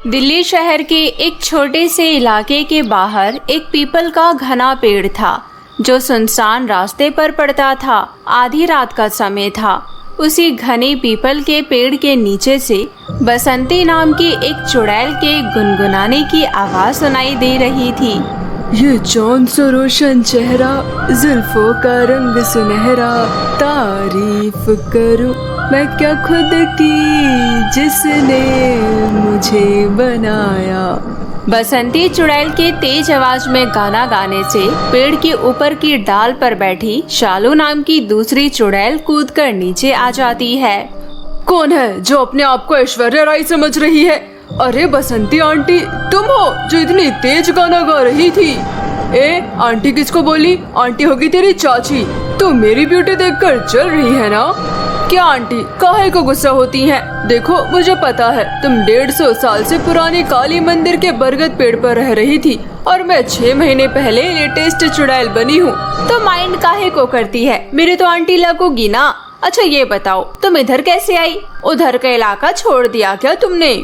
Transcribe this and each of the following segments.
दिल्ली शहर के एक छोटे से इलाके के बाहर एक पीपल का घना पेड़ था जो सुनसान रास्ते पर पड़ता था। आधी रात का समय था। उसी घने पीपल के पेड़ के नीचे से बसंती नाम की एक चुड़ैल के गुनगुनाने की आवाज सुनाई दे रही थी। ये चांद सा रोशन चेहरा, जुल्फों का रंग सुनहरा, तारीफ करूं मैं क्या खुद की जिसने मुझे बनाया। बसंती चुड़ैल के तेज आवाज में गाना गाने से पेड़ के ऊपर की डाल पर बैठी शालू नाम की दूसरी चुड़ैल कूदकर नीचे आ जाती है। कौन है जो अपने आप को ऐश्वर्या राय समझ रही है? अरे बसंती आंटी, तुम हो जो इतनी तेज गाना गा रही थी। ए आंटी किसको बोली? आंटी होगी तेरी चाची। तू मेरी ब्यूटी देखकर चल रही है ना? क्या आंटी काहे को गुस्सा होती हैं? देखो मुझे पता है तुम 150 साल से पुरानी काली मंदिर के बरगद पेड़ पर रह रही थी और मैं 6 महीने पहले लेटेस्ट चुड़ैल बनी हूँ। तो माइंड काहे को करती है? मेरी तो आंटी लगोगी ना। अच्छा ये बताओ तुम इधर कैसे आई? उधर का इलाका छोड़ दिया क्या तुमने?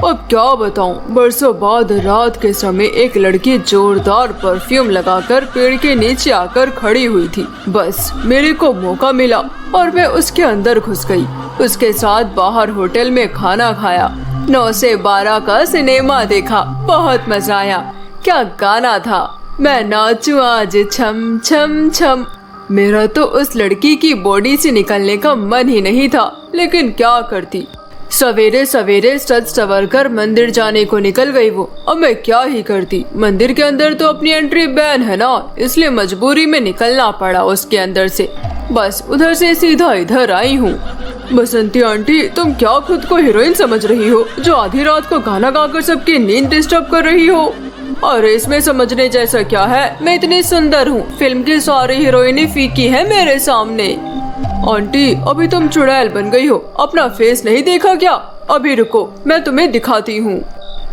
अब क्या बताऊं, बरसों बाद रात के समय एक लड़की जोरदार परफ्यूम लगाकर पेड़ के नीचे आकर खड़ी हुई थी। बस मेरे को मौका मिला और मैं उसके अंदर घुस गई। उसके साथ बाहर होटल में खाना खाया, 9 से 12 का सिनेमा देखा। बहुत मजा आया। क्या गाना था। मैं नाचूं आज छम छम छम। मेरा तो उस लड़की की बॉडी से निकलने का मन ही नहीं था, लेकिन क्या करती। सवेरे सवेरे सज सवर कर मंदिर जाने को निकल गई वो। अब मैं क्या ही करती। मंदिर के अंदर तो अपनी एंट्री बैन है ना, इसलिए मजबूरी में निकलना पड़ा उसके अंदर से। बस उधर से सीधा इधर आई हूँ। बसंती आंटी, तुम क्या खुद को हीरोइन समझ रही हो जो आधी रात को गाना गाकर सबकी नींद डिस्टर्ब कर रही हो? और इसमें समझने जैसा क्या है? मैं इतनी सुंदर हूँ, फिल्म की सारी हीरोइनें फीकी है मेरे सामने। आंटी अभी तुम चुड़ैल बन गई हो, अपना फेस नहीं देखा क्या? अभी रुको मैं तुम्हें दिखाती हूँ।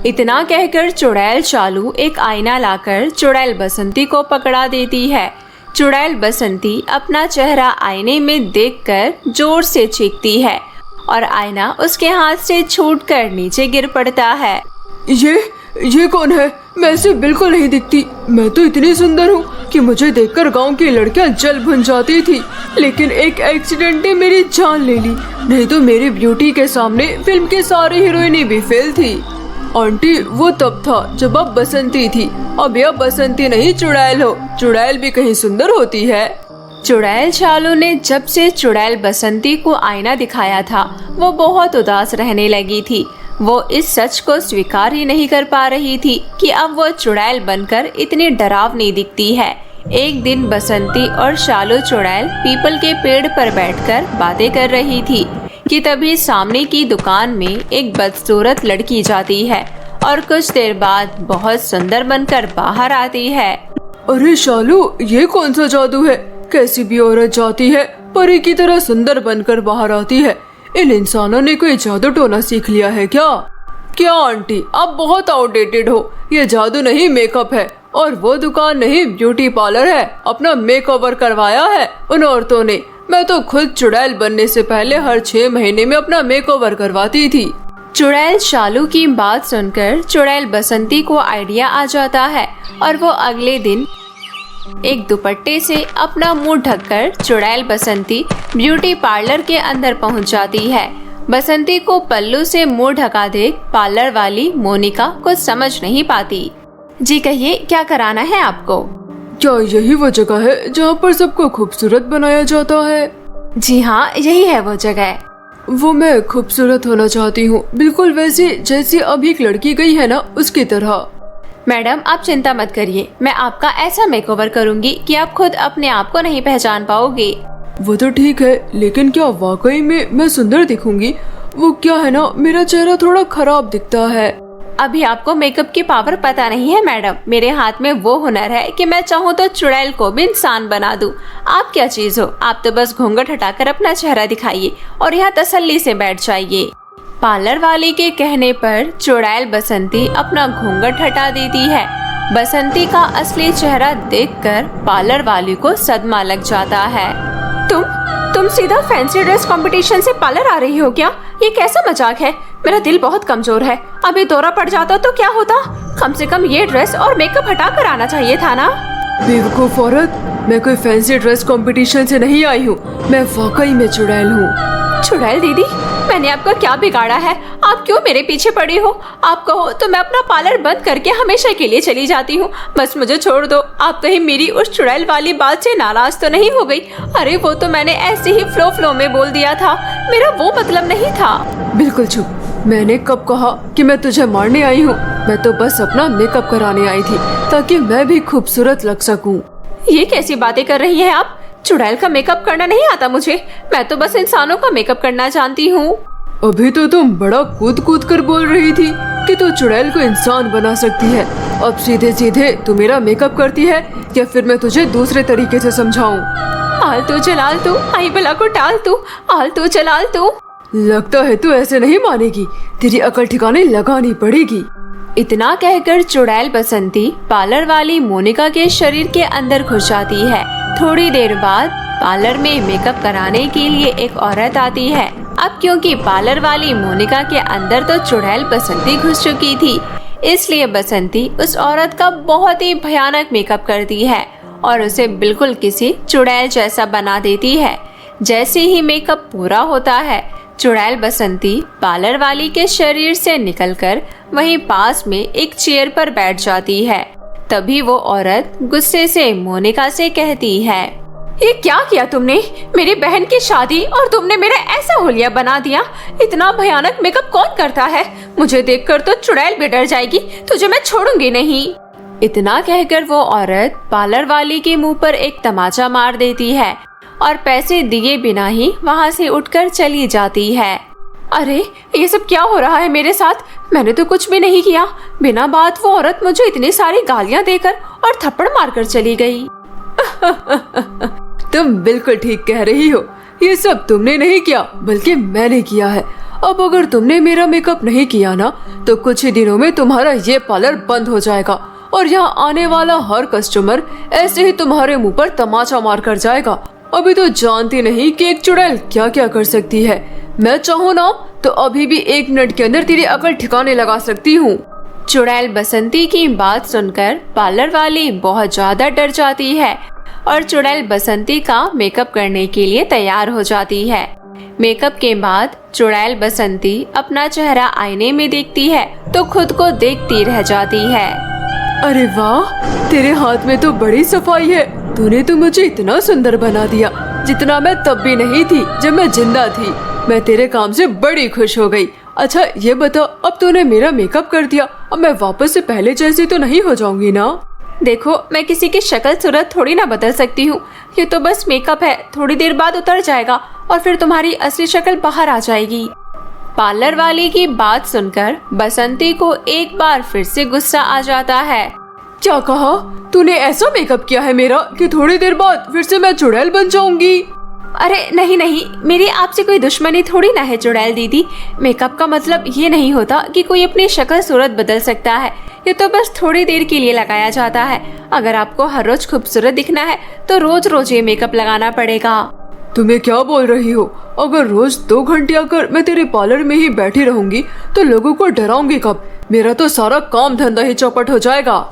इतना कहकर चुड़ैल शालू एक आईना लाकर चुड़ैल बसंती को पकड़ा देती है। चुड़ैल बसंती अपना चेहरा आईने में देखकर जोर से चीखती है और आईना उसके हाथ से छूटकर नीचे गिर पड़ता है। ये कौन है? मैं ऐसे बिल्कुल नहीं दिखती। मैं तो इतनी सुंदर हूँ कि मुझे देखकर गांव की लड़कियां जल भुन जाती थी, लेकिन एक एक्सीडेंट ने मेरी जान ले ली। नहीं तो मेरी ब्यूटी के सामने फिल्म के सारे हीरोइनें भी फेल थी। आंटी वो तब था जब आप बसंती थी, अब यह बसंती नहीं चुड़ैल हो। चुड़ैल भी कहीं सुंदर होती है। चुड़ैल शालू ने जब से चुड़ैल बसंती को आईना दिखाया था वो बहुत उदास रहने लगी थी। वो इस सच को स्वीकार ही नहीं कर पा रही थी कि अब वो चुड़ैल बनकर इतनी डरावनी दिखती है। एक दिन बसंती और शालू चुड़ैल पीपल के पेड़ पर बैठकर बातें कर रही थी कि तभी सामने की दुकान में एक बदसूरत लड़की जाती है और कुछ देर बाद बहुत सुंदर बनकर बाहर आती है। अरे शालू, ये कौन सा जादू है? कैसी भी औरत जाती है परी की तरह सुंदर बनकर बाहर आती है। इन इंसानों ने कोई जादू टोना सीख लिया है क्या? क्या आंटी आप बहुत आउटडेटेड हो। ये जादू नहीं मेकअप है, और वो दुकान नहीं ब्यूटी पार्लर है। अपना मेकओवर करवाया है उन औरतों ने। मैं तो खुद चुड़ैल बनने से पहले हर 6 महीने में अपना मेकओवर करवाती थी। चुड़ैल शालू की बात सुनकर चुड़ैल बसंती को आइडिया आ जाता है और वो अगले दिन एक दुपट्टे से अपना मुंह ढककर चुड़ैल बसंती ब्यूटी पार्लर के अंदर पहुंच जाती है। बसंती को पल्लू से मुंह ढका देख पार्लर वाली मोनिका कुछ समझ नहीं पाती। जी कहिए, क्या कराना है आपको? क्या यही वो जगह है जहाँ पर सबको खूबसूरत बनाया जाता है? जी हाँ, यही है वो जगह। वो मैं खूबसूरत होना चाहती हूँ, बिल्कुल वैसे जैसे अभी एक लड़की गई है ना, उसकी तरह। मैडम आप चिंता मत करिए, मैं आपका ऐसा मेकओवर करूंगी कि आप खुद अपने आप को नहीं पहचान पाओगे। वो तो ठीक है, लेकिन क्या वाकई में मैं सुंदर दिखूंगी? वो क्या है ना, मेरा चेहरा थोड़ा खराब दिखता है। अभी आपको मेकअप की पावर पता नहीं है मैडम। मेरे हाथ में वो हुनर है कि मैं चाहूँ तो चुड़ैल को भी इंसान बना दूं। आप क्या चीज हो? आप तो बस घूंघट हटाकर अपना चेहरा दिखाइए और यहाँ तसल्ली से बैठ जाइए। पार्लर वाले के कहने पर चुड़ैल बसंती अपना घूंघट हटा देती है। बसंती का असली चेहरा देखकर पार्लर वाले को सदमा लग जाता है। तुम सीधा फैंसी ड्रेस कंपटीशन से पार्लर आ रही हो क्या? ये कैसा मजाक है? मेरा दिल बहुत कमजोर है, अभी दौरा पड़ जाता तो क्या होता? कम से कम ये ड्रेस और मेकअप हटा कर आना चाहिए था ना। बेवकूफ औरत, मैं कोई फैंसी ड्रेस कंपटीशन से नहीं आई हूँ, मैं वाकई में चुड़ैल हूँ। चुड़ैल दीदी, मैंने आपका क्या बिगाड़ा है? आप क्यों मेरे पीछे पड़ी हो? आप कहो तो मैं अपना पार्लर बंद करके हमेशा के लिए चली जाती हूँ। बस मुझे छोड़ दो। आप कहीं मेरी उस चुड़ैल वाली बात से नाराज तो नहीं हो गई? अरे वो तो मैंने ऐसे ही फ्लो में बोल दिया था, मेरा वो मतलब नहीं था। बिल्कुल चुप, मैंने कब कहा कि मैं तुझे मारने आई हूँ? मैं तो बस अपना मेकअप कराने आई थी ताकि मैं भी खूबसूरत लग सकूं। ये कैसी बातें कर रही हैं आप? चुड़ैल का मेकअप करना नहीं आता मुझे, मैं तो बस इंसानों का मेकअप करना जानती हूँ। अभी तो तुम बड़ा कूद कूद कर बोल रही थी कि तू चुड़ैल को इंसान बना सकती है। अब सीधे सीधे तू मेरा मेकअप करती है या फिर मैं तुझे दूसरे तरीके से समझाऊं? आलतू जलाल तू, आई बला को टाल तू, आलतू जलाल तू। लगता है तू ऐसे नहीं मानेगी, तेरी अकल ठिकाने लगानी पड़ेगी। इतना कहकर चुड़ैल बसंती पार्लर वाली मोनिका के शरीर के अंदर घुस जाती है। थोड़ी देर बाद पार्लर में मेकअप कराने के लिए एक औरत आती है। अब क्योंकि पार्लर वाली मोनिका के अंदर तो चुड़ैल बसंती घुस चुकी थी, इसलिए बसंती उस औरत का बहुत ही भयानक मेकअप करती है और उसे बिल्कुल किसी चुड़ैल जैसा बना देती है। जैसे ही मेकअप पूरा होता है, चुड़ैल बसंती पार्लर वाली के शरीर से निकलकर वहीं पास में एक चेयर पर बैठ जाती है। तभी वो औरत गुस्से से मोनिका से कहती है, ये क्या किया तुमने? मेरी बहन की शादी और तुमने मेरा ऐसा हुलिया बना दिया। इतना भयानक मेकअप कौन करता है? मुझे देखकर तो चुड़ैल भी डर जाएगी, तुझे मैं छोड़ूंगी नहीं। इतना कहकर वो औरत पार्लर वाली के मुंह पर एक तमाचा मार देती है और पैसे दिए बिना ही वहाँ से उठकर चली जाती है। अरे ये सब क्या हो रहा है मेरे साथ? मैंने तो कुछ भी नहीं किया। बिना बात वो औरत मुझे इतनी सारी गालियाँ देकर और थप्पड़ मारकर चली गई। तुम बिल्कुल ठीक कह रही हो, ये सब तुमने नहीं किया बल्कि मैंने किया है। अब अगर तुमने मेरा मेकअप नहीं किया ना तो कुछ ही दिनों में तुम्हारा ये पार्लर बंद हो जाएगा और यहाँ आने वाला हर कस्टमर ऐसे ही तुम्हारे मुंह पर तमाचा मार कर जाएगा। अभी तो जानती नहीं कि एक चुड़ैल क्या क्या कर सकती है। मैं चाहूँ ना तो अभी भी 1 मिनट के अंदर तेरी अकल ठिकाने लगा सकती हूँ। चुड़ैल बसंती की बात सुनकर पार्लर वाली बहुत ज्यादा डर जाती है और चुड़ैल बसंती का मेकअप करने के लिए तैयार हो जाती है। मेकअप के बाद चुड़ैल बसंती अपना चेहरा आईने में देखती है तो खुद को देखती रह जाती है। अरे वाह, तेरे हाथ में तो बड़ी सफाई है। तूने तो मुझे इतना सुंदर बना दिया जितना मैं तब भी नहीं थी जब मैं जिंदा थी। मैं तेरे काम से बड़ी खुश हो गई। अच्छा ये बता, अब तूने मेरा मेकअप कर दिया, अब मैं वापस से पहले जैसी तो नहीं हो जाऊंगी ना? देखो, मैं किसी की शक्ल सूरत थोड़ी ना बदल सकती हूँ। ये तो बस मेकअप है, थोड़ी देर बाद उतर जाएगा और फिर तुम्हारी असली शक्ल बाहर आ जाएगी। पार्लर वाली की बात सुनकर बसंती को एक बार फिर से गुस्सा आ जाता है। क्या कहा? तूने ऐसा मेकअप किया है मेरा कि थोड़ी देर बाद फिर से मैं चुड़ैल बन जाऊंगी? अरे नहीं नहीं, मेरी आपसे कोई दुश्मनी थोड़ी ना है चुड़ैल दीदी। मेकअप का मतलब ये नहीं होता कि कोई अपनी शक्ल सूरत बदल सकता है। ये तो बस थोड़ी देर के लिए लगाया जाता है। अगर आपको हर रोज खूबसूरत दिखना है तो रोज रोज ये मेकअप लगाना पड़ेगा। तुम्हें क्या बोल रही हो? अगर रोज 2 घंटे आकर मैं तेरे पार्लर में ही बैठी रहूंगी तो लोगों को डराऊंगी कब? मेरा तो सारा काम धंधा ही चौपट हो जाएगा।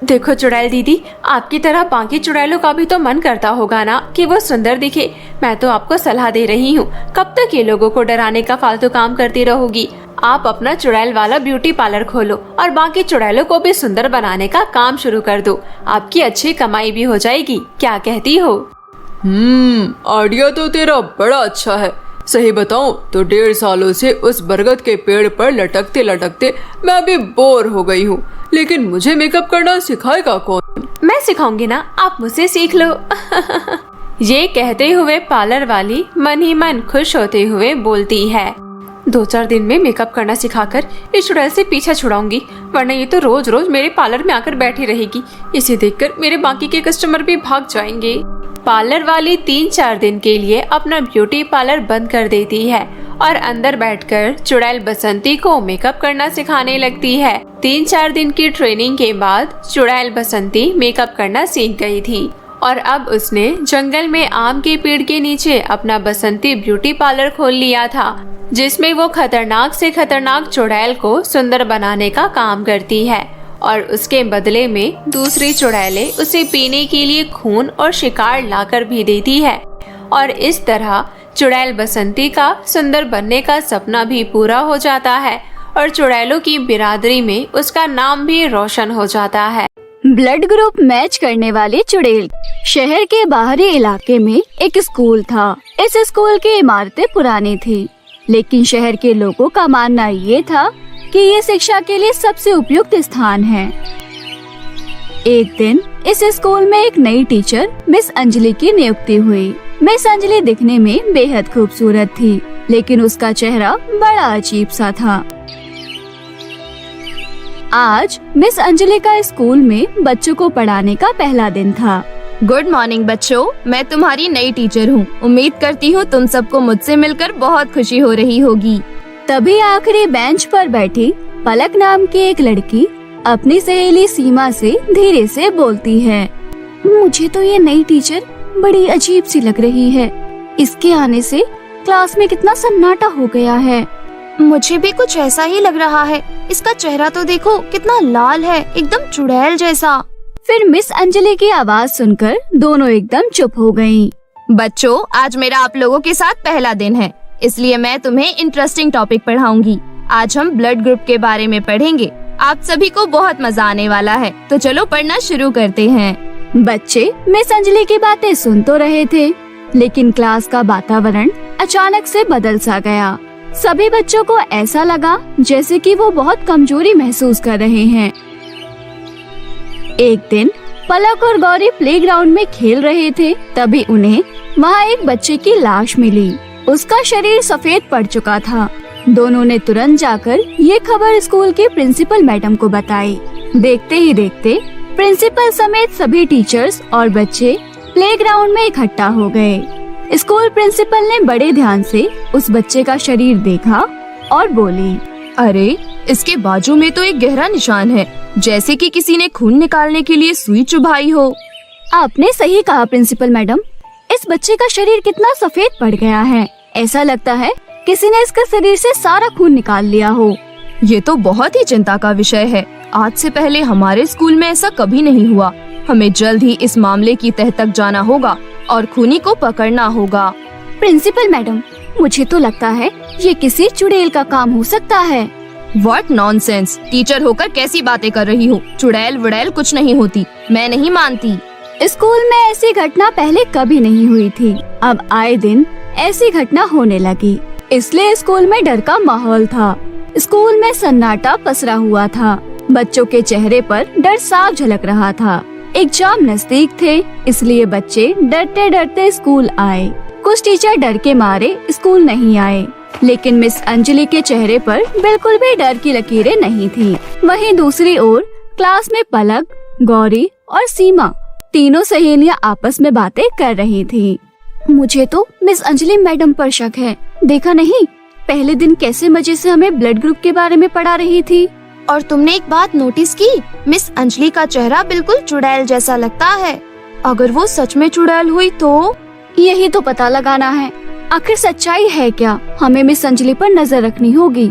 देखो चुड़ैल दीदी, आपकी तरह बाकी चुड़ैलों का भी तो मन करता होगा ना कि वो सुंदर दिखे। मैं तो आपको सलाह दे रही हूँ, कब तक ये लोगों को डराने का फालतू काम करती रहोगी? आप अपना चुड़ैल वाला ब्यूटी पार्लर खोलो और बाकी चुड़ैलों को भी सुंदर बनाने का काम शुरू कर दो। आपकी अच्छी कमाई भी हो जाएगी। क्या कहती हो? आइडिया तो तेरा बड़ा अच्छा है। सही बताऊं तो 1.5 सालों से उस बरगद के पेड़ पर लटकते लटकते मैं अभी बोर हो गई हूँ। लेकिन मुझे मेकअप करना सिखाएगा कौन? मैं सिखाऊंगी ना, आप मुझसे सीख लो। ये कहते हुए पार्लर वाली मन ही मन खुश होते हुए बोलती है, 2-4 दिन में मेकअप करना सिखाकर इस चुड़ैल से पीछा छुड़ाऊंगी, वरना ये तो रोज रोज मेरे पार्लर में आकर बैठी रहेगी। इसे देखकर मेरे बाकी के कस्टमर भी भाग जाएंगे। पार्लर वाली 3-4 दिन के लिए अपना ब्यूटी पार्लर बंद कर देती है और अंदर बैठकर चुड़ैल बसंती को मेकअप करना सिखाने लगती है। 3-4 दिन की ट्रेनिंग के बाद चुड़ैल बसंती मेकअप करना सीख गई थी और अब उसने जंगल में आम के पेड़ के नीचे अपना बसंती ब्यूटी पार्लर खोल लिया था, जिसमें वो खतरनाक से खतरनाक चुड़ैल को सुंदर बनाने का काम करती है और उसके बदले में दूसरी चुड़ैलें उसे पीने के लिए खून और शिकार लाकर भी देती है। और इस तरह चुड़ैल बसंती का सुंदर बनने का सपना भी पूरा हो जाता है और चुड़ैलों की बिरादरी में उसका नाम भी रोशन हो जाता है। ब्लड ग्रुप मैच करने वाली चुड़ैल। शहर के बाहरी इलाके में एक स्कूल था। इस स्कूल की इमारतें पुरानी थी, लेकिन शहर के लोगों का मानना ये था कि ये शिक्षा के लिए सबसे उपयुक्त स्थान है। एक दिन इस स्कूल में एक नई टीचर मिस अंजलि की नियुक्ति हुई। मिस अंजलि दिखने में बेहद खूबसूरत थी, लेकिन उसका चेहरा बड़ा अजीब सा था। आज मिस अंजलि का स्कूल में बच्चों को पढ़ाने का पहला दिन था। गुड मॉर्निंग बच्चों, मैं तुम्हारी नई टीचर हूँ। उम्मीद करती हूँ तुम सबको मुझसे मिलकर बहुत खुशी हो रही होगी। तभी आखिरी बेंच पर बैठी पलक नाम की एक लड़की अपनी सहेली सीमा से धीरे से बोलती है, मुझे तो ये नई टीचर बड़ी अजीब सी लग रही है। इसके आने से क्लास में कितना सन्नाटा हो गया है। मुझे भी कुछ ऐसा ही लग रहा है। इसका चेहरा तो देखो कितना लाल है, एकदम चुड़ैल जैसा। फिर मिस अंजलि की आवाज सुनकर दोनों एकदम चुप हो गयीं। बच्चों, आज मेरा आप लोगों के साथ पहला दिन है, इसलिए मैं तुम्हें इंटरेस्टिंग टॉपिक पढ़ाऊंगी। आज हम ब्लड ग्रुप के बारे में पढ़ेंगे। आप सभी को बहुत मजा आने वाला है, तो चलो पढ़ना शुरू करते हैं। बच्चे मिस अंजलि की बातें सुन तो रहे थे, लेकिन क्लास का वातावरण अचानक से बदल सा गया। सभी बच्चों को ऐसा लगा जैसे कि वो बहुत कमजोरी महसूस कर रहे हैं। एक दिन पलक और गौरी प्लेग्राउंड में खेल रहे थे, तभी उन्हें वहाँ एक बच्चे की लाश मिली। उसका शरीर सफेद पड़ चुका था। दोनों ने तुरंत जाकर ये खबर स्कूल की प्रिंसिपल मैडम को बताई। देखते ही देखते प्रिंसिपल समेत सभी टीचर्स और बच्चे प्लेग्राउंड में इकट्ठा हो गए। स्कूल प्रिंसिपल ने बड़े ध्यान से उस बच्चे का शरीर देखा और बोली, अरे, इसके बाजू में तो एक गहरा निशान है, जैसे कि किसी ने खून निकालने के लिए सुई चुभाई हो। आपने सही कहा प्रिंसिपल मैडम, इस बच्चे का शरीर कितना सफेद पड़ गया है। ऐसा लगता है किसी ने इसके शरीर से सारा खून निकाल लिया हो। ये तो बहुत ही चिंता का विषय है। आज से पहले हमारे स्कूल में ऐसा कभी नहीं हुआ। हमें जल्द ही इस मामले की तह तक जाना होगा और खूनी को पकड़ना होगा। प्रिंसिपल मैडम, मुझे तो लगता है ये किसी चुड़ैल का काम हो सकता है। व्हाट नॉनसेंस, टीचर होकर कैसी बातें कर रही हो? चुड़ैल वुड़ैल कुछ नहीं होती, मैं नहीं मानती। स्कूल में ऐसी घटना पहले कभी नहीं हुई थी। अब आए दिन ऐसी घटना होने लगी, इसलिए स्कूल में डर का माहौल था। स्कूल में सन्नाटा पसरा हुआ था। बच्चों के चेहरे पर डर साफ झलक रहा था। एग्जाम नजदीक थे, इसलिए बच्चे डरते डरते स्कूल आए। कुछ टीचर डर के मारे स्कूल नहीं आए, लेकिन मिस अंजलि के चेहरे पर बिल्कुल भी डर की लकीरें नहीं थी। वहीं दूसरी ओर क्लास में पलक, गौरी और सीमा तीनों सहेलियां आपस में बातें कर रही थी। मुझे तो मिस अंजलि मैडम पर शक है। देखा नहीं, पहले दिन कैसे मजे से हमें ब्लड ग्रुप के बारे में पढ़ा रही थी। और तुमने एक बात नोटिस की, मिस अंजलि का चेहरा बिल्कुल चुड़ैल जैसा लगता है। अगर वो सच में चुड़ैल हुई तो? यही तो पता लगाना है, आखिर सच्चाई है क्या। हमें मिस अंजलि पर नजर रखनी होगी।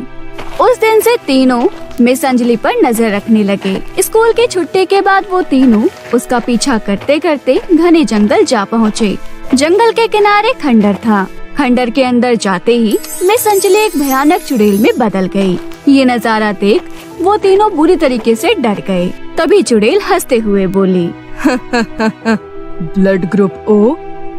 उस दिन से तीनों मिस अंजलि पर नजर रखने लगे। स्कूल की छुट्टी के बाद वो तीनों उसका पीछा करते करते घने जंगल जा पहुँचे। जंगल के किनारे खंडर था। खंडर के अंदर जाते ही मिस अंजलि एक भयानक चुड़ैल में बदल गई। ये नजारा देख वो तीनों बुरी तरीके से डर गए। तभी चुड़ैल हंसते हुए बोली, ब्लड ग्रुप ओ,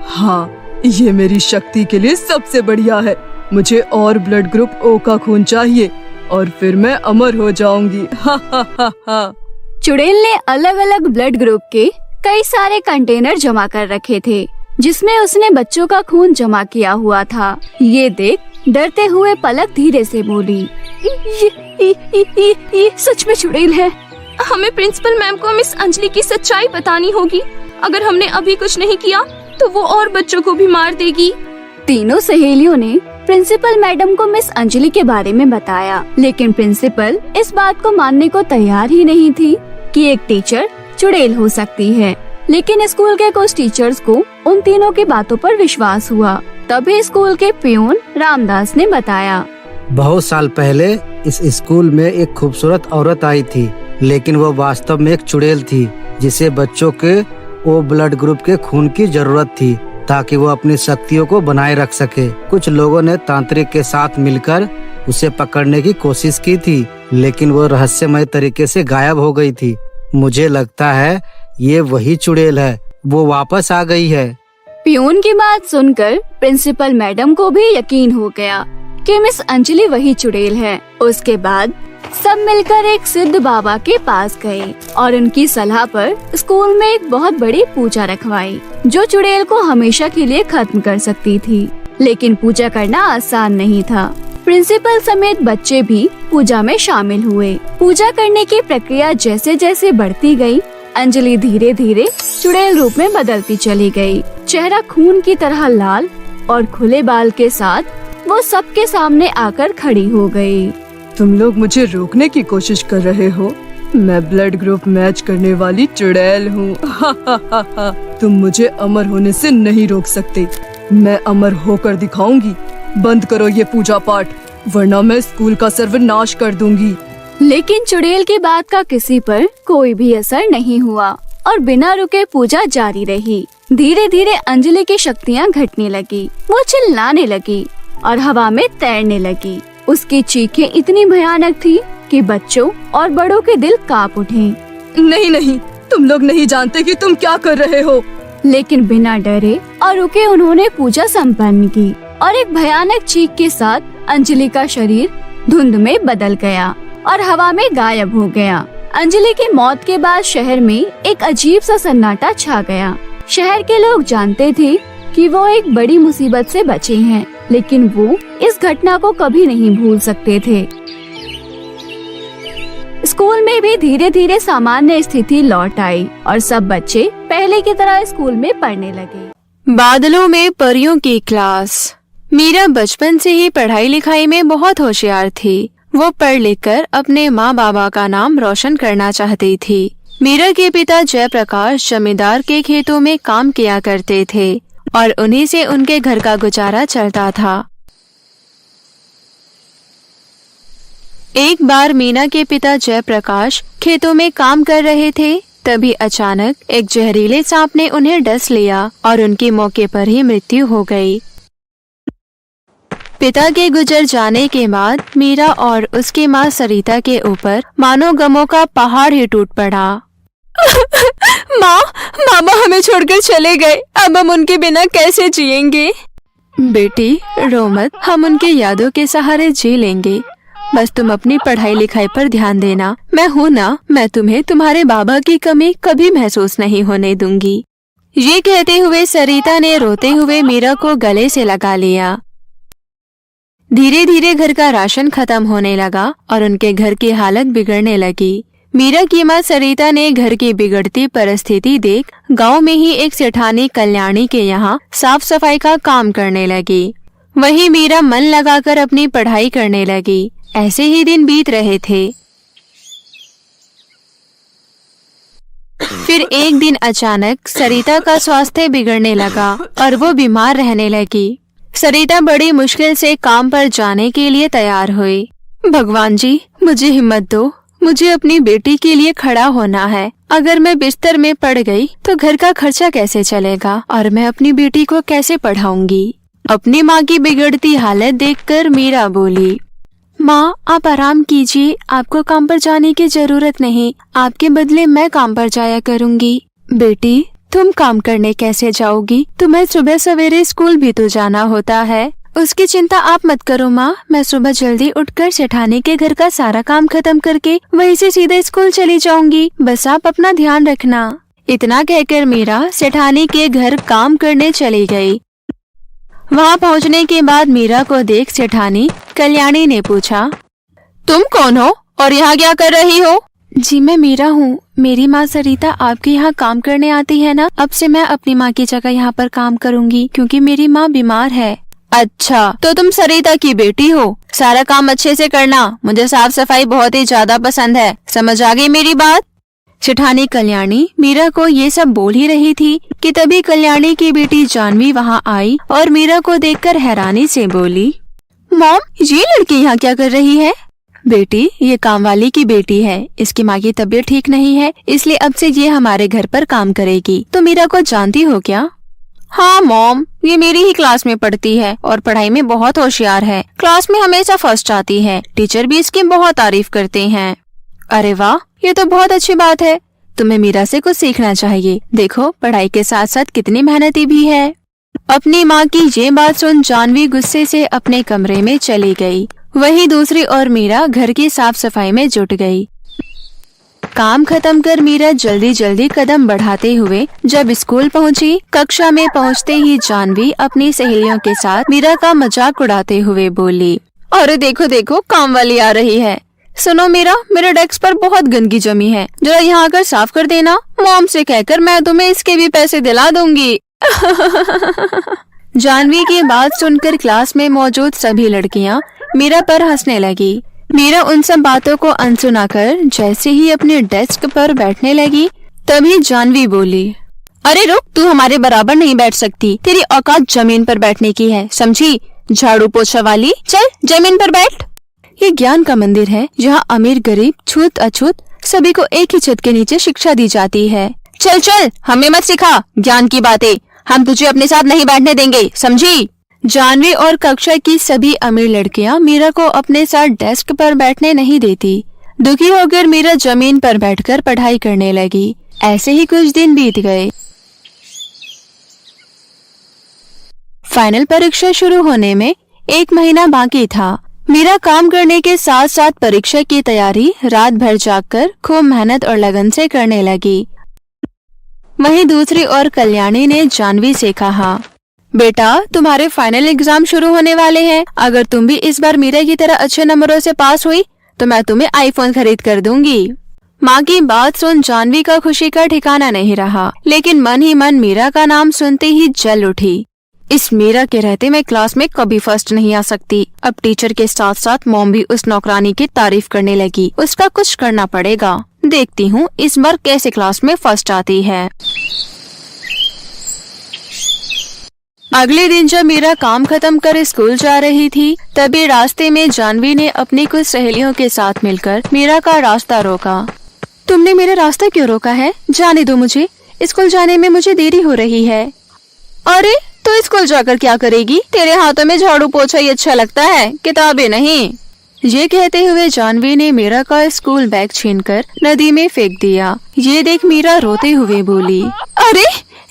हाँ, ये मेरी शक्ति के लिए सबसे बढ़िया है। मुझे और ब्लड ग्रुप ओ का खून चाहिए और फिर मैं अमर हो जाऊंगी। चुड़ैल ने अलग अलग ब्लड ग्रुप के कई सारे कंटेनर जमा कर रखे थे, जिसमें उसने बच्चों का खून जमा किया हुआ था। ये देख डरते हुए पलक धीरे से बोली, ये सच में चुड़ैल है। हमें प्रिंसिपल मैम को मिस अंजलि की सच्चाई बतानी होगी। अगर हमने अभी कुछ नहीं किया तो वो और बच्चों को भी मार देगी। तीनों सहेलियों ने प्रिंसिपल मैडम को मिस अंजलि के बारे में बताया, लेकिन प्रिंसिपल इस बात को मानने को तैयार ही नहीं थी कि एक टीचर चुड़ैल हो सकती है। लेकिन स्कूल के कुछ टीचर्स को उन तीनों की बातों पर विश्वास हुआ। तभी स्कूल के पियून रामदास ने बताया, बहुत साल पहले इस स्कूल में एक खूबसूरत औरत आई थी, लेकिन वो वास्तव में एक चुड़ैल थी जिसे बच्चों के ओ ब्लड ग्रुप के खून की जरूरत थी ताकि वो अपनी शक्तियों को बनाए रख सके। कुछ लोगों ने तांत्रिक के साथ मिलकर उसे पकड़ने की कोशिश की थी, लेकिन वो रहस्यमय तरीके से गायब हो गई थी। मुझे लगता है ये वही चुड़ैल है, वो वापस आ गई है। पियून की बात सुनकर प्रिंसिपल मैडम को भी यकीन हो गया कि मिस अंजलि वही चुड़ैल है। उसके बाद सब मिलकर एक सिद्ध बाबा के पास गए और उनकी सलाह पर स्कूल में एक बहुत बड़ी पूजा रखवाई जो चुड़ैल को हमेशा के लिए खत्म कर सकती थी। लेकिन पूजा करना आसान नहीं था। प्रिंसिपल समेत बच्चे भी पूजा में शामिल हुए। पूजा करने की प्रक्रिया जैसे जैसे बढ़ती गई, अंजलि धीरे धीरे चुड़ैल रूप में बदलती चली गई। चेहरा खून की तरह लाल और खुले बाल के साथ वो सबके सामने आकर खड़ी हो गई। तुम लोग मुझे रोकने की कोशिश कर रहे हो? मैं ब्लड ग्रुप मैच करने वाली चुड़ैल हूँ। तुम मुझे अमर होने से नहीं रोक सकते। मैं अमर होकर दिखाऊंगी। बंद करो ये पूजा पाठ, वरना मैं स्कूल का सर्वनाश कर दूंगी। लेकिन चुड़ैल की बात का किसी पर कोई भी असर नहीं हुआ और बिना रुके पूजा जारी रही। धीरे धीरे अंजलि की शक्तियाँ घटने लगी। वो चिल्लाने लगी और हवा में तैरने लगी। उसकी चीखें इतनी भयानक थी कि बच्चों और बड़ों के दिल कांप उठे। नहीं नहीं, तुम लोग नहीं जानते कि तुम क्या कर रहे हो। लेकिन बिना डरे और रुके उन्होंने पूजा संपन्न की और एक भयानक चीख के साथ अंजलि का शरीर धुंध में बदल गया और हवा में गायब हो गया। अंजलि की मौत के बाद शहर में एक अजीब सा सन्नाटा छा गया। शहर के लोग जानते थे कि वो एक बड़ी मुसीबत से बचे हैं, लेकिन वो इस घटना को कभी नहीं भूल सकते थे। स्कूल में भी धीरे धीरे सामान्य स्थिति लौट आई और सब बच्चे पहले की तरह स्कूल में पढ़ने लगे। बादलों में परियों की क्लास। मीरा बचपन से ही पढ़ाई लिखाई में बहुत होशियार थी। वो पढ़ लिख कर अपने माँ बाबा का नाम रोशन करना चाहती थी। मीरा के पिता जयप्रकाश जमींदार के खेतों में काम किया करते थे और उन्हीं से उनके घर का गुजारा चलता था। एक बार मीना के पिता जयप्रकाश खेतों में काम कर रहे थे, तभी अचानक एक जहरीले सांप ने उन्हें डस लिया और उनकी मौके पर ही मृत्यु हो गई। पिता के गुजर जाने के बाद मीरा और उसकी माँ सरिता के ऊपर मानो गमों का पहाड़ ही टूट पड़ा। माँ, मामा हमें छोड़कर चले गए, अब हम उनके बिना कैसे जिएंगे? बेटी रो मत, हम उनकी यादों के सहारे जी लेंगे। बस तुम अपनी पढ़ाई लिखाई पर ध्यान देना। मैं हूँ ना, मैं तुम्हें तुम्हारे बाबा की कमी कभी महसूस नहीं होने दूंगी। ये कहते हुए सरिता ने रोते हुए मीरा को गले से लगा लिया। धीरे धीरे घर का राशन खत्म होने लगा और उनके घर की हालत बिगड़ने लगी। मीरा की माँ सरिता ने घर की बिगड़ती परिस्थिति देख गांव में ही एक सेठानी कल्याणी के यहाँ साफ सफाई का काम करने लगी। वहीं मीरा मन लगाकर अपनी पढ़ाई करने लगी। ऐसे ही दिन बीत रहे थे। फिर एक दिन अचानक सरिता का स्वास्थ्य बिगड़ने लगा और वो बीमार रहने लगी। सरिता बड़ी मुश्किल से काम पर जाने के लिए तैयार हुई। भगवान जी, मुझे हिम्मत दो, मुझे अपनी बेटी के लिए खड़ा होना है। अगर मैं बिस्तर में पड़ गई तो घर का खर्चा कैसे चलेगा और मैं अपनी बेटी को कैसे पढ़ाऊंगी? अपनी माँ की बिगड़ती हालत देखकर मीरा बोली, माँ आप आराम कीजिए, आपको काम पर जाने की जरूरत नहीं, आपके बदले मैं काम पर जाया करूँगी। बेटी तुम काम करने कैसे जाओगी? तुम्हें सुबह सवेरे स्कूल भी तो जाना होता है। उसकी चिंता आप मत करो माँ, मैं सुबह जल्दी उठकर सेठानी के घर का सारा काम खत्म करके वहीं से सीधे स्कूल चली जाऊंगी। बस आप अपना ध्यान रखना। इतना कहकर मीरा सेठानी के घर काम करने चली गई। वहाँ पहुँचने के बाद मीरा को देख सेठानी कल्याणी ने पूछा, तुम कौन हो और यहाँ क्या कर रही हो? जी मैं मीरा हूँ, मेरी माँ सरिता आपके यहाँ काम करने आती है ना, अब से मैं अपनी माँ की जगह यहाँ पर काम करूँगी क्योंकि मेरी माँ बीमार है। अच्छा, तो तुम सरिता की बेटी हो। सारा काम अच्छे से करना, मुझे साफ सफाई बहुत ही ज्यादा पसंद है। समझ आ गई मेरी बात? चिठानी कल्याणी मीरा को ये सब बोल ही रही थी कि तभी कल्याणी की बेटी जानवी वहाँ आई और मीरा को देखकर हैरानी से बोली, मॉम, ये लड़की यहाँ क्या कर रही है? बेटी, ये काम वाली की बेटी है। इसकी माँ की तबीयत ठीक नहीं है, इसलिए अब से ये हमारे घर पर काम करेगी। तो मीरा को जानती हो क्या? हाँ मॉम, ये मेरी ही क्लास में पढ़ती है और पढ़ाई में बहुत होशियार है। क्लास में हमेशा फर्स्ट आती है। टीचर भी इसकी बहुत तारीफ करते हैं। अरे वाह, ये तो बहुत अच्छी बात है। तुम्हें मीरा से कुछ सीखना चाहिए। देखो, पढ़ाई के साथ साथ कितनी मेहनती भी है। अपनी माँ की ये बात सुन जानवी गुस्से से अपने कमरे में चली गई। वहीं दूसरी ओर मीरा घर की साफ सफाई में जुट गई। काम खत्म कर मीरा जल्दी जल्दी कदम बढ़ाते हुए जब स्कूल पहुंची, कक्षा में पहुंचते ही जानवी अपनी सहेलियों के साथ मीरा का मजाक उड़ाते हुए बोली, अरे देखो देखो, काम वाली आ रही है। सुनो मीरा, मेरे डेस्क पर बहुत गंदगी जमी है, जरा यहाँ आकर साफ कर देना। मॉम से कहकर मैं तुम्हें इसके भी पैसे दिला दूंगी। जानवी की बात सुनकर क्लास में मौजूद सभी लड़कियाँ मीरा पर हंसने लगी। मीरा उन सब बातों को अनसुना कर जैसे ही अपने डेस्क पर बैठने लगी, तभी जानवी बोली, अरे रुक, तू हमारे बराबर नहीं बैठ सकती। तेरी औकात जमीन पर बैठने की है, समझी? झाड़ू पोछा वाली, चल जमीन पर बैठ। ये ज्ञान का मंदिर है, जहाँ अमीर गरीब छूत अछूत सभी को एक ही छत के नीचे शिक्षा दी जाती है। चल चल, हमें मत सिखा ज्ञान की बातें। हम तुझे अपने साथ नहीं बैठने देंगे, समझी? जानवी और कक्षा की सभी अमीर लड़कियां मीरा को अपने साथ डेस्क पर बैठने नहीं देती। दुखी होकर मीरा जमीन पर बैठकर पढ़ाई करने लगी। ऐसे ही कुछ दिन बीत गए। फाइनल परीक्षा शुरू होने में 1 महीना बाकी था। मीरा काम करने के साथ साथ परीक्षा की तैयारी रात भर जागकर खूब मेहनत और लगन से करने लगी। वहीं दूसरी ओर कल्याणी ने जानवी से कहा, बेटा, तुम्हारे फाइनल एग्जाम शुरू होने वाले हैं। अगर तुम भी इस बार मीरा की तरह अच्छे नंबरों से पास हुई तो मैं तुम्हें आईफोन खरीद कर दूंगी। माँ की बात सुन जानवी का खुशी का ठिकाना नहीं रहा, लेकिन मन ही मन मीरा का नाम सुनते ही जल उठी। इस मीरा के रहते मैं क्लास में कभी फर्स्ट नहीं आ सकती। अब टीचर के साथ साथ मॉम भी उस नौकरानी की तारीफ करने लगी। उसका कुछ करना पड़ेगा। देखती हूँ इस बार कैसे क्लास में फर्स्ट आती है। अगले दिन जब मीरा काम खत्म कर स्कूल जा रही थी, तभी रास्ते में जानवी ने अपनी कुछ सहेलियों के साथ मिलकर मीरा का रास्ता रोका। तुमने मेरा रास्ता क्यों रोका है? जाने दो मुझे, स्कूल जाने में मुझे देरी हो रही है। अरे, तो स्कूल जाकर क्या करेगी? तेरे हाथों में झाड़ू पोछा ही अच्छा लगता है, किताबें नहीं। ये कहते हुए जानवी ने मीरा का स्कूल बैग छीनकर नदी में फेंक दिया। ये देख मीरा रोते हुए बोली, अरे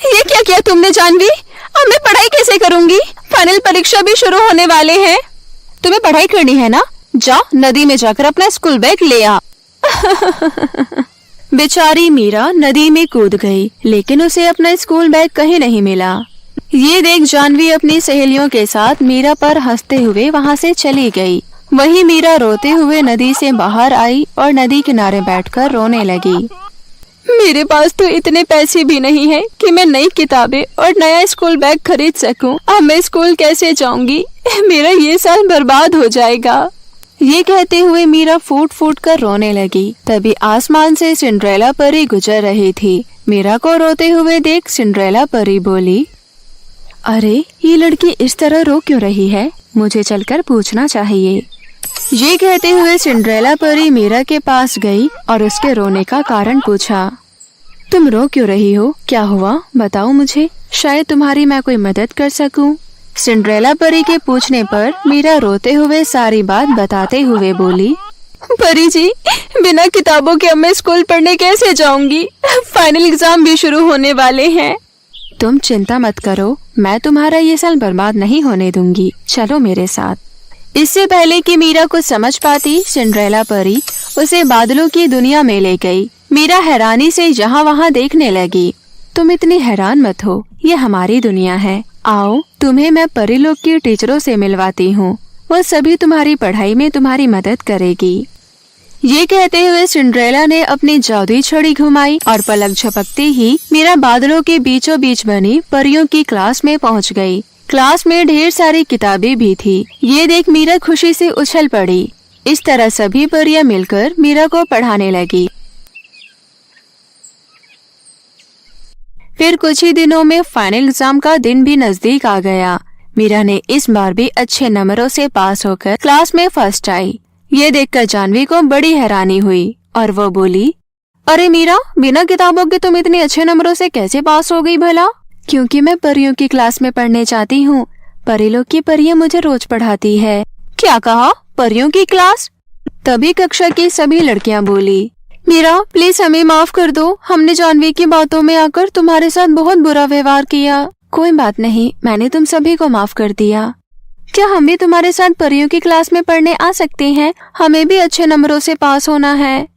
ये क्या किया तुमने जानवी? अब मैं पढ़ाई कैसे करूँगी? फाइनल परीक्षा भी शुरू होने वाले हैं। तुम्हें पढ़ाई करनी है ना? जाओ नदी में जाकर अपना स्कूल बैग ले आ। बेचारी मीरा नदी में कूद गई, लेकिन उसे अपना स्कूल बैग कहीं नहीं मिला। ये देख जानवी अपनी सहेलियों के साथ मीरा पर हंसते हुए वहाँ से चली गई। वहीं मीरा रोते हुए नदी से बाहर आई और नदी किनारे बैठकर रोने लगी। मेरे पास तो इतने पैसे भी नहीं है कि मैं नई किताबें और नया स्कूल बैग खरीद सकूं। अब मैं स्कूल कैसे जाऊंगी? मेरा ये साल बर्बाद हो जाएगा। ये कहते हुए मीरा फूट फूट कर रोने लगी। तभी आसमान से सिंड्रेला परी गुजर रही थी। मीरा को रोते हुए देख सिंड्रेला परी बोली, अरे ये लड़की इस तरह रो क्यों रही है? मुझे चलकर पूछना चाहिए। ये कहते हुए सिंड्रेला परी मीरा के पास गई और उसके रोने का कारण पूछा। तुम रो क्यों रही हो? क्या हुआ? बताओ मुझे, शायद तुम्हारी मैं कोई मदद कर सकूं। सिंड्रेला परी के पूछने पर मीरा रोते हुए सारी बात बताते हुए बोली, परी जी, बिना किताबों के अब मैं स्कूल पढ़ने कैसे जाऊंगी? फाइनल एग्जाम भी शुरू होने वाले हैं। तुम चिंता मत करो, मैं तुम्हारा ये साल बर्बाद नहीं होने दूंगी। चलो मेरे साथ। इससे पहले कि मीरा कुछ समझ पाती, सिंड्रेला परी उसे बादलों की दुनिया में ले गई। मीरा हैरानी से यहाँ वहाँ देखने लगी। तुम इतनी हैरान मत हो, ये हमारी दुनिया है। आओ, तुम्हें मैं परीलोक की टीचरों से मिलवाती हूँ। वो सभी तुम्हारी पढ़ाई में तुम्हारी मदद करेगी। ये कहते हुए सिंड्रेला ने अपनी जादुई छड़ी घुमाई और पलक झपकते ही मीरा बादलों के बीचों बीच बनी परियों की क्लास में पहुँच गई। क्लास में ढेर सारी किताबें भी थी। ये देख मीरा खुशी से उछल पड़ी। इस तरह सभी परियां मिलकर मीरा को पढ़ाने लगी। फिर कुछ ही दिनों में फाइनल एग्जाम का दिन भी नजदीक आ गया। मीरा ने इस बार भी अच्छे नंबरों से पास होकर क्लास में फर्स्ट आई। ये देखकर जाह्नवी को बड़ी हैरानी हुई और वो बोली, अरे मीरा, बिना किताबों के तुम इतने अच्छे नंबरों से कैसे पास हो गई भला? क्योंकि मैं परियों की क्लास में पढ़ने जाती हूँ। परिलोक की परियां मुझे रोज पढ़ाती है। क्या कहा? परियों की क्लास? तभी कक्षा की सभी लड़कियां बोली, मीरा प्लीज हमें माफ कर दो, हमने जाह्नवी की बातों में आकर तुम्हारे साथ बहुत बुरा व्यवहार किया। कोई बात नहीं, मैंने तुम सभी को माफ कर दिया। क्या हम भी तुम्हारे साथ परियों की क्लास में पढ़ने आ सकते हैं? हमें भी अच्छे नंबरों से पास होना है।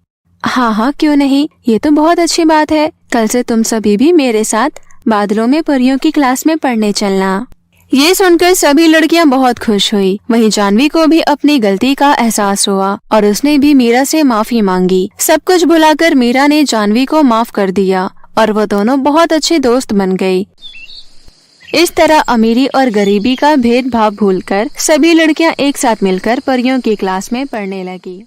हाँ हाँ, क्यों नहीं, ये तो बहुत अच्छी बात है। कल से तुम सभी भी मेरे साथ बादलों में परियों की क्लास में पढ़ने चलना। ये सुनकर सभी लड़कियां बहुत खुश हुई। वहीं जाह्नवी को भी अपनी गलती का एहसास हुआ और उसने भी मीरा से माफी मांगी। सब कुछ भुलाकर मीरा ने जाह्नवी को माफ कर दिया और वो दोनों बहुत अच्छे दोस्त बन गई। इस तरह अमीरी और गरीबी का भेदभाव भूलकर सभी लड़कियां एक साथ मिलकर परियों की क्लास में पढ़ने लगी।